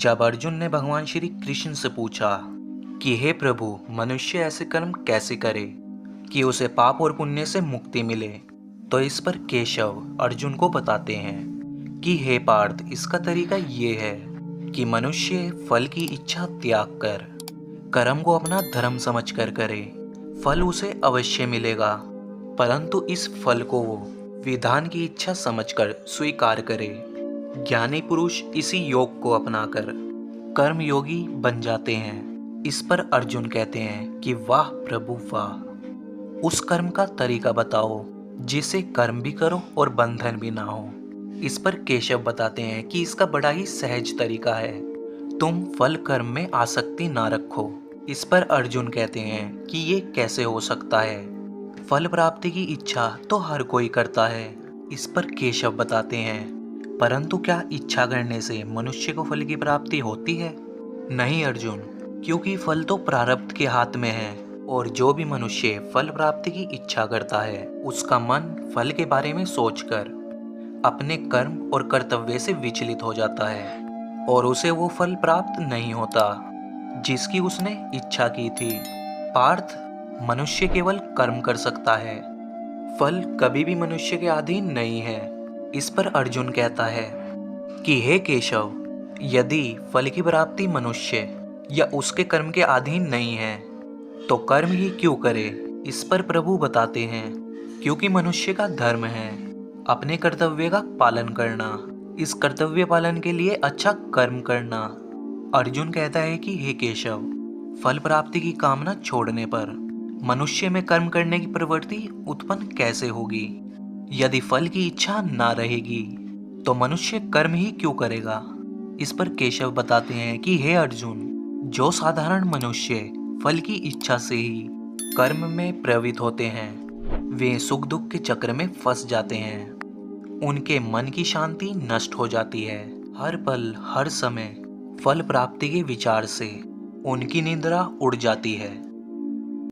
जब अर्जुन ने भगवान श्री कृष्ण से पूछा कि हे प्रभु, मनुष्य ऐसे कर्म कैसे करे कि उसे पाप और पुण्य से मुक्ति मिले, तो इस पर केशव अर्जुन को बताते हैं कि हे पार्थ, इसका तरीका ये है कि मनुष्य फल की इच्छा त्याग कर कर्म को अपना धर्म समझकर करे। फल उसे अवश्य मिलेगा, परंतु इस फल को वो विधान की इच्छा समझकर स्वीकार करे। ज्ञानी पुरुष इसी योग को अपनाकर कर्म योगी बन जाते हैं। इस पर अर्जुन कहते हैं कि वाह प्रभु वाह, उस कर्म का तरीका बताओ जिसे कर्म भी करो और बंधन भी ना हो। इस पर केशव बताते हैं कि इसका बड़ा ही सहज तरीका है, तुम फल कर्म में आसक्ति ना रखो। इस पर अर्जुन कहते हैं कि ये कैसे हो सकता है, फल प्राप्ति की इच्छा तो हर कोई करता है। इस पर केशव बताते हैं, परंतु क्या इच्छा करने से मनुष्य को फल की प्राप्ति होती है? नहीं अर्जुन, क्योंकि फल तो प्रारब्ध के हाथ में है, और जो भी मनुष्य फल प्राप्ति की इच्छा करता है उसका मन फल के बारे में सोचकर अपने कर्म और कर्तव्य से विचलित हो जाता है और उसे वो फल प्राप्त नहीं होता जिसकी उसने इच्छा की थी। पार्थ, मनुष्य केवल कर्म कर सकता है, फल कभी भी मनुष्य के अधीन नहीं है। इस पर अर्जुन कहता है कि हे केशव, यदि फल की प्राप्ति मनुष्य या उसके कर्म के अधीन नहीं है तो कर्म ही क्यों करे? इस पर प्रभु बताते हैं, क्योंकि मनुष्य का धर्म है अपने कर्तव्य का पालन करना, इस कर्तव्य पालन के लिए अच्छा कर्म करना। अर्जुन कहता है कि हे केशव, फल प्राप्ति की कामना छोड़ने पर मनुष्य में कर्म करने की प्रवृत्ति उत्पन्न कैसे होगी? यदि फल की इच्छा ना रहेगी तो मनुष्य कर्म ही क्यों करेगा? इस पर केशव बताते हैं कि हे अर्जुन, जो साधारण मनुष्य फल की इच्छा से ही कर्म में प्रवृत्त होते हैं वे सुख दुख के चक्र में फंस जाते हैं, उनके मन की शांति नष्ट हो जाती है। हर पल हर समय फल प्राप्ति के विचार से उनकी निद्रा उड़ जाती है।